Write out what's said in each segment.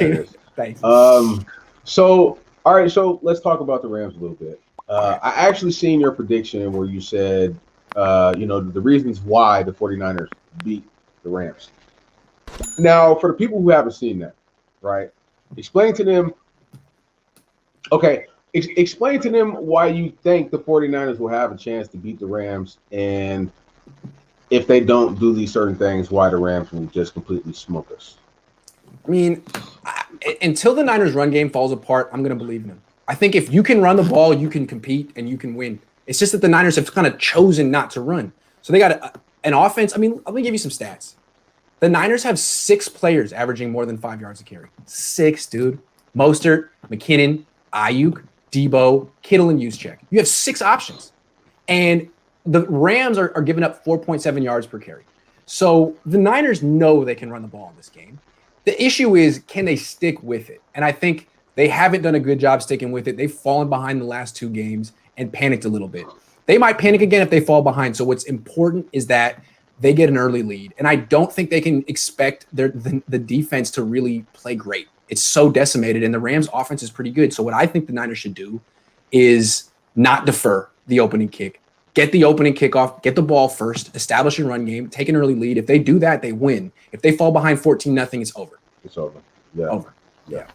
hilarious. Thanks. So all right, so let's talk about the Rams a little bit. I actually seen your prediction where you said, the reasons why the 49ers beat the Rams. Now, for the people who haven't seen that, right? Explain to them. Okay, explain to them why you think the 49ers will have a chance to beat the Rams, and if they don't do these certain things, why the Rams will just completely smoke us. I mean, until the Niners' run game falls apart, I'm going to believe in them. I think if you can run the ball, you can compete and you can win. It's just that the Niners have kind of chosen not to run. So they got an offense. I mean, let me give you some stats. The Niners have 6 players averaging more than 5 yards a carry. 6, dude. Mostert, McKinnon, Ayuk, Debo, Kittle, and Juszczyk. You have 6 options. And the Rams are giving up 4.7 yards per carry. So the Niners know they can run the ball in this game. The issue is, can they stick with it? And I think they haven't done a good job sticking with it. They've fallen behind the last 2 games and panicked a little bit. They might panic again if they fall behind. So what's important is that they get an early lead. And I don't think they can expect the defense to really play great. It's so decimated, and the Rams' offense is pretty good. So what I think the Niners should do is not defer the opening kick. Get the opening kickoff, get the ball first, establish a run game, take an early lead. If they do that, they win. If they fall behind 14-0, it's over. It's over. Yeah. Over. Yeah.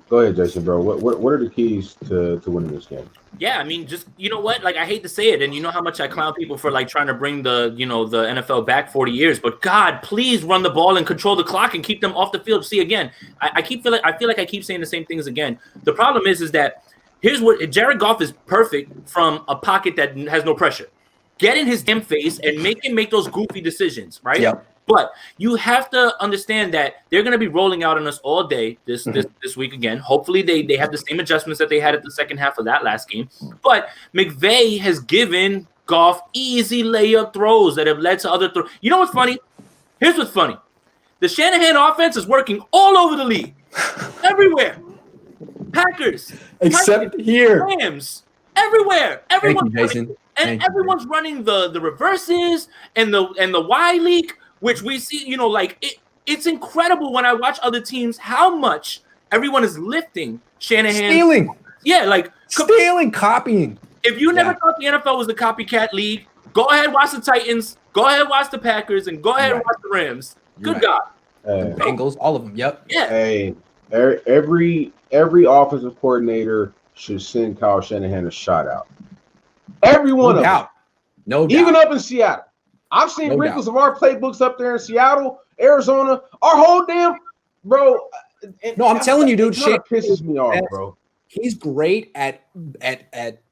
Go ahead, Jason, bro. What are the keys to winning this game? Yeah, I mean, just, you know what? Like, I hate to say it, and you know how much I clown people for, like, trying to bring the NFL back 40 years. But, God, please run the ball and control the clock and keep them off the field. See, again, I feel like I keep saying the same things again. The problem is that here's what – Jared Goff is perfect from a pocket that has no pressure. Get in his damn face and make him make those goofy decisions, right? Yep. But you have to understand that they're going to be rolling out on us all day this week again. Hopefully they have the same adjustments that they had at the second half of that last game. But McVay has given Goff easy layup throws that have led to other throws. You know what's funny? Here's what's funny. The Shanahan offense is working all over the league. Everywhere. Packers. Except Titans, here. Rams. Everywhere. Everyone's Thank you, Jason. and everyone's running the reverses and the Y leak, which we see, it's incredible when I watch other teams how much everyone is lifting Shanahan. Stealing. Yeah, like stealing, copying. If you never thought the NFL was the copycat league, go ahead, watch the Titans, go ahead, watch the Packers, and go ahead and watch the Rams. Good God. Bengals, all of them. Yep. Yeah. Hey, every offensive coordinator should send Kyle Shanahan a shout out. Every one of them. No doubt. Even up in Seattle. I've seen wrinkles of our playbooks up there in Seattle, Arizona, our whole damn bro. No, I'm telling you, dude. Shit pisses me off, bro. He's great at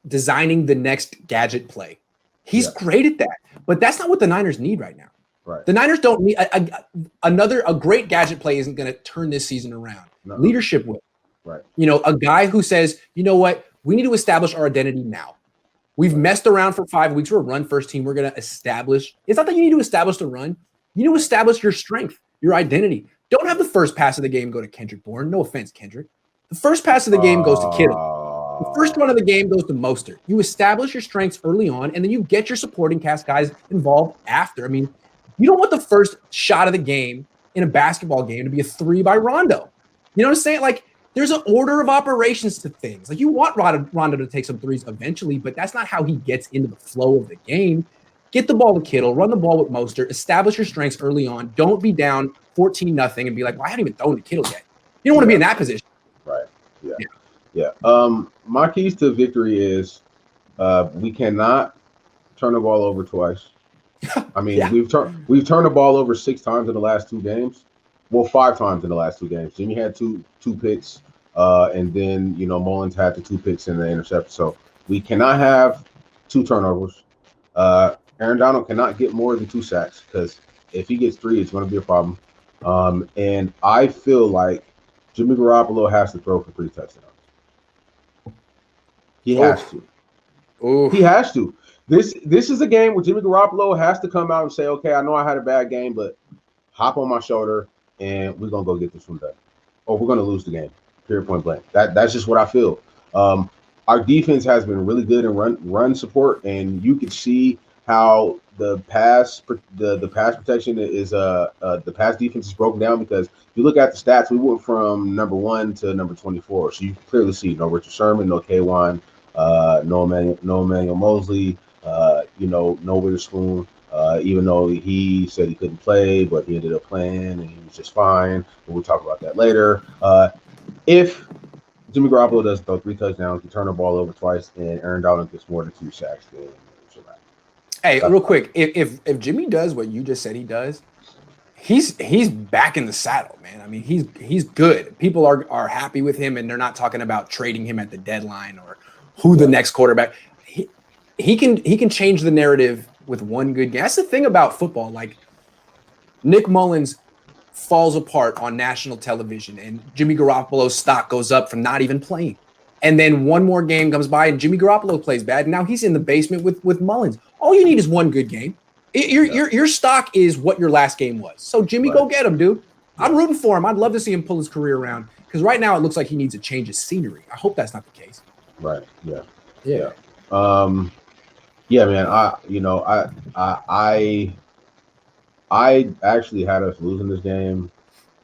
designing the next gadget play. He's great at that, but that's not what the Niners need right now. Right. The Niners don't need a great gadget play. Isn't going to turn this season around. No. Leadership will. Right. A guy who says, you know what, we need to establish our identity now. We've messed around for 5 weeks. We're a run-first team. We're going to establish. It's not that you need to establish the run. You need to establish your strength, your identity. Don't have the first pass of the game go to Kendrick Bourne. No offense, Kendrick. The first pass of the game goes to Kittle. The first run of the game goes to Mostert. You establish your strengths early on, and then you get your supporting cast guys involved after. I mean, you don't want the first shot of the game in a basketball game to be a 3 by Rondo. You know what I'm saying? Like, there's an order of operations to things. Like, you want Rondo to take some threes eventually, but that's not how he gets into the flow of the game. Get the ball to Kittle, run the ball with Mostert, establish your strengths early on. Don't be down 14-0 and be like, well, I haven't even thrown to Kittle yet. You don't want to be in that position. Right. Yeah. My keys to victory is we cannot turn the ball over twice. I mean, we've turned the ball over 6 times in the last 2 games. Well, 5 times in the last 2 games. Jimmy had two picks, and then Mullins had the 2 picks and the interception. So we cannot have 2 turnovers. Aaron Donald cannot get more than 2 sacks, because if he gets 3, it's going to be a problem. And I feel like Jimmy Garoppolo has to throw for 3 touchdowns. He has to. He has to. This is a game where Jimmy Garoppolo has to come out and say, okay, I know I had a bad game, but hop on my shoulder and we're going to go get this one done. Or we're going to lose the game, period, point blank. That's just what I feel. Our defense has been really good in run support, and you can see how the pass protection is the pass defense is broken down because you look at the stats, we went from number 1 to number 24. So you can clearly see no Richard Sherman, no K1, no Emmanuel Mosley, no Witherspoon. Even though he said he couldn't play, but he ended up playing and he was just fine. But we'll talk about that later. If Jimmy Garoppolo does throw 3 touchdowns, he turn the ball over twice, and Aaron Donald gets more than 2 sacks, then it's a wrap. Hey, real quick, if Jimmy does what you just said he does, he's back in the saddle, man. I mean, he's good. People are happy with him, and they're not talking about trading him at the deadline or who the next quarterback. He can change the narrative with one good game. That's the thing about football. Like Nick Mullins falls apart on national television, and Jimmy Garoppolo's stock goes up from not even playing. And then one more game comes by, and Jimmy Garoppolo plays bad. And now he's in the basement with Mullins. All you need is one good game. Your stock is what your last game was. So Jimmy, go get him, dude. I'm rooting for him. I'd love to see him pull his career around because right now it looks like he needs a change of scenery. I hope that's not the case. Right. Yeah. Yeah. Yeah, man. I actually had us losing this game.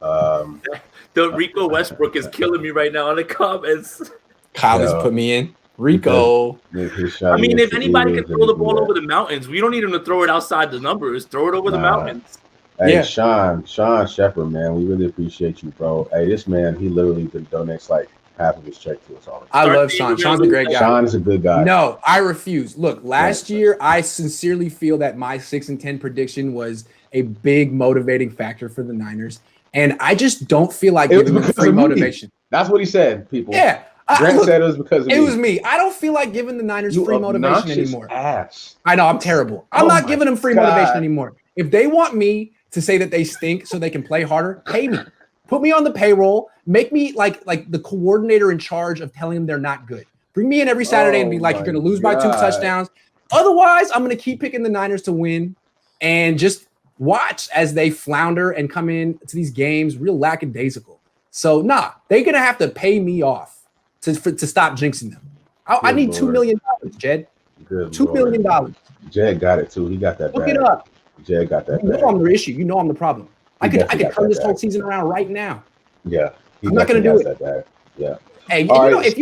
The Rico Westbrook is killing me right now in the comments. Kyle has put me in. Rico. I mean, if anybody can throw the ball over the mountains, we don't need him to throw it outside the numbers. Throw it over the mountains. Hey, Sean Shepard, man, we really appreciate you, bro. Hey, this man, he literally donates like half of his check to us all. I love Sean. Sean's a great guy. Sean is a good guy. No, I refuse. Look, last year, I sincerely feel that my 6-10 prediction was a big motivating factor for the Niners. And I just don't feel like giving them free motivation. That's what he said, people. Yeah. Grant said it was because of me. It was me. I don't feel like giving the Niners free motivation anymore. Ass. I know, I'm terrible. I'm not giving them free motivation anymore. If they want me to say that they stink so they can play harder, pay me. Put me on the payroll. Make me like the coordinator in charge of telling them they're not good. Bring me in every Saturday and be like, you're going to lose by 2 touchdowns. Otherwise, I'm going to keep picking the Niners to win and just watch as they flounder and come in to these games real lackadaisical. So, they're going to have to pay me off to stop jinxing them. I need $2 million, Jed. $2 million. Jed got it, too. He got that Look it up. Jed got that. You know I'm the issue. You know I'm the problem. I could turn this whole season around right now. Yeah. I'm not going to do it. Yeah. Hey, if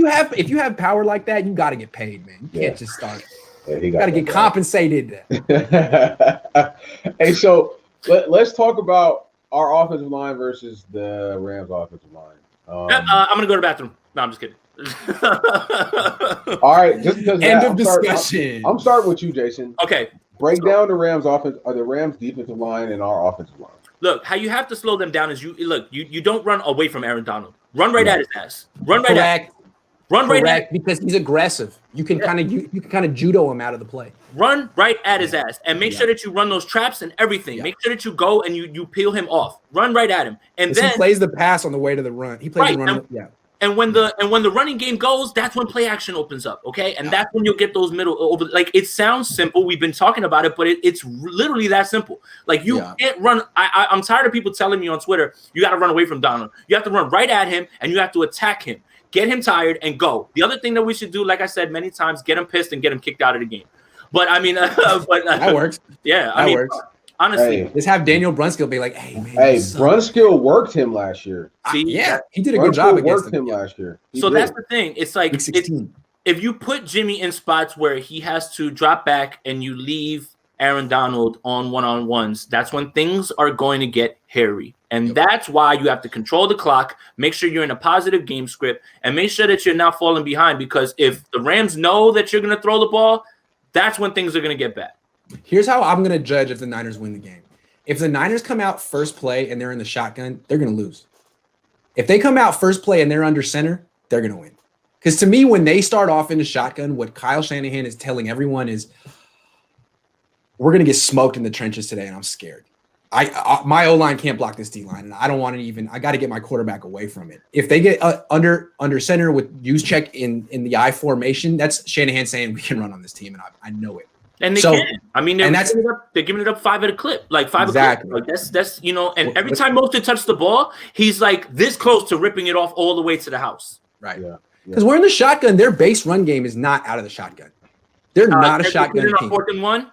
you have power like that, you got to get paid, man. You can't just start. Yeah, you got to get compensated. Hey, so let's talk about our offensive line versus the Rams offensive line. I'm going to go to the bathroom. No, I'm just kidding. All right, just because end of discussion. I'm starting with you, Jason. Okay. Break down the Rams offense or the Rams defensive line and our offensive line. Look, how you have to slow them down is you don't run away from Aaron Donald. Run right at his ass. Run right at. Run right at, because he's aggressive. You can kind of judo him out of the play. Run right at his ass and make sure that you run those traps and everything. Make sure that you go and you peel him off. Run right at him, and then he plays the pass on the way to the run. He plays the run. And when the running game goes, that's when play action opens up, okay? And that's when you'll get those middle over. Like, it sounds simple. We've been talking about it, but it's literally that simple. Like, you can't run. I'm tired of people telling me on Twitter, you got to run away from Donald. You have to run right at him, and you have to attack him. Get him tired and go. The other thing that we should do, like I said many times, get him pissed and get him kicked out of the game. But, I mean, that works. Yeah, I mean, works. Honestly, just have Daniel Brunskill be like, "Hey, man." Hey, Brunskill worked him last year. See, he did a good job against him last year. So that's the thing. It's like if you put Jimmy in spots where he has to drop back and you leave Aaron Donald on one-on-ones, that's when things are going to get hairy. And that's why you have to control the clock, make sure you're in a positive game script, and make sure that you're not falling behind. Because if the Rams know that you're going to throw the ball, that's when things are going to get bad. Here's how I'm going to judge if the Niners win the game. If the Niners come out first play and they're in the shotgun, they're going to lose. If they come out first play and they're under center, they're going to win. Because to me, when they start off in the shotgun, what Kyle Shanahan is telling everyone is, we're going to get smoked in the trenches today, and I'm scared. My O-line can't block this D-line, and I don't want to even – I got to get my quarterback away from it. If they get under center with Juszczyk in the I formation, that's Shanahan saying we can run on this team, and I know it. And they can. I mean, they're giving it up 5 at a clip, like 5 exactly. a clip. Like that's and every time Mostert touches the ball, he's like this close to ripping it off all the way to the house. Right. Yeah. Because we're in the shotgun. Their base run game is not out of the shotgun. They're not a shotgun team. 4th and 1.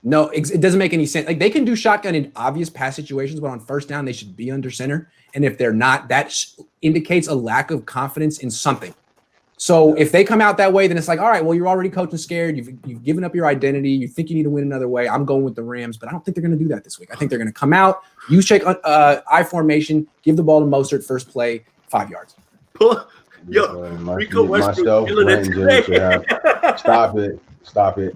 No, it doesn't make any sense. Like they can do shotgun in obvious pass situations, but on first down, they should be under center. And if they're not, that indicates a lack of confidence in something. So if they come out that way, then it's like, all right, well, you're already coaching scared. You've given up your identity. You think you need to win another way. I'm going with the Rams, but I don't think they're going to do that this week. I think they're going to come out, use check I formation, give the ball to Mostert first play, 5 yards. Yo, Rico Westbrook. Stop it.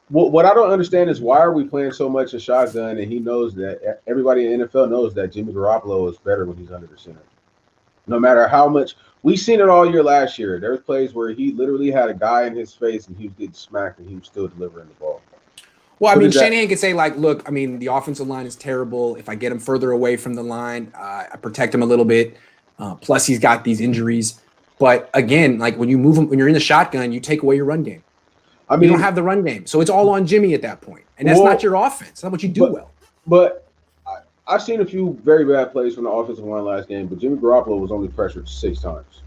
What I don't understand is why are we playing so much a shotgun, and he knows that everybody in the NFL knows that Jimmy Garoppolo is better when he's under the center. No matter how much we've seen it all year last year, there's plays where he literally had a guy in his face and he was getting smacked and he was still delivering the ball. Well, I mean, Shanahan could say, like, look, I mean, the offensive line is terrible. If I get him further away from the line, I protect him a little bit. Plus, he's got these injuries. But again, like when you move him, when you're in the shotgun, you take away your run game. I mean, you don't have the run game. So it's all on Jimmy at that point. And that's not your offense. That's not what you do well. But I've seen a few very bad plays from the offensive line last game, but Jimmy Garoppolo was only pressured 6 times.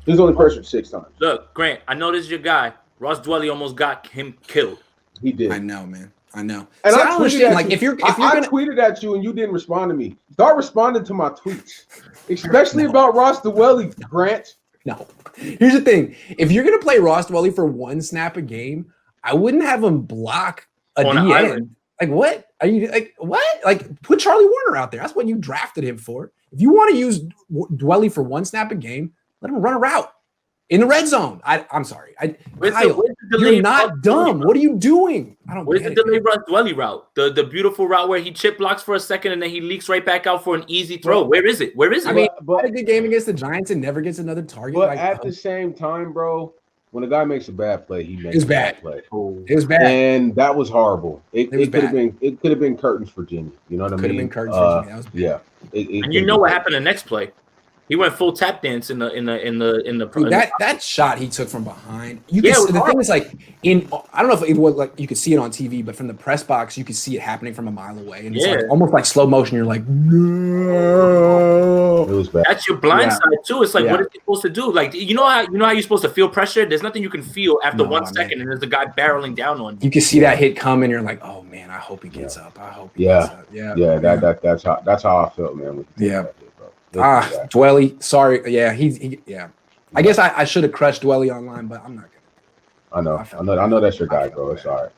He was only pressured 6 times. Look, Grant, I know this is your guy. Ross Dwelly almost got him killed. He did. I know, man. I know. And so I tweeted at you. I tweeted at you and you didn't respond to me. Start responding to my tweets, especially about Ross Dwelly, Grant. No. Here's the thing. If you're going to play Ross Dwelly for 1 snap a game, I wouldn't have him block a DN. Like, what? Are you like, what? Like, put Charlie Warner out there. That's what you drafted him for. If you want to use Dwelly for 1 snap a game, let him run a route in the red zone. I'm sorry. Kyle, you're not dumb. What are you doing? I don't. Where's the delayed Ross Dwelly route? The beautiful route where he chip blocks for a second and then he leaks right back out for an easy throw. Where is it? Where is it? I mean, but a good game against the Giants and never gets another target. But at the same time, bro, when a guy makes a bad play, he makes a bad play. It was bad, and that was horrible. It could have been curtains for Jimmy. You know what I mean? Could have been curtains for Jimmy. That was bad. Yeah. And you know what happened the next play? He went full tap dance in the. Dude, that shot he took from behind. The thing is, like, I don't know if it was like you could see it on TV, but from the press box you could see it happening from a mile away, and it's like almost like slow motion. You're like, no. It was bad. That's your blind side too. It's like, what is he supposed to do? Like, you know how you're supposed to feel pressure. There's nothing you can feel after 1 second, and there's the guy barreling down on you. You can see that hit coming. You're like, oh man, I hope he gets up. I hope. He gets up. That's how I felt, man. Dwelly. Sorry. Yeah, he. I guess I should have crushed Dwelly online, but I'm not gonna. I know that's your guy, bro. It's all right.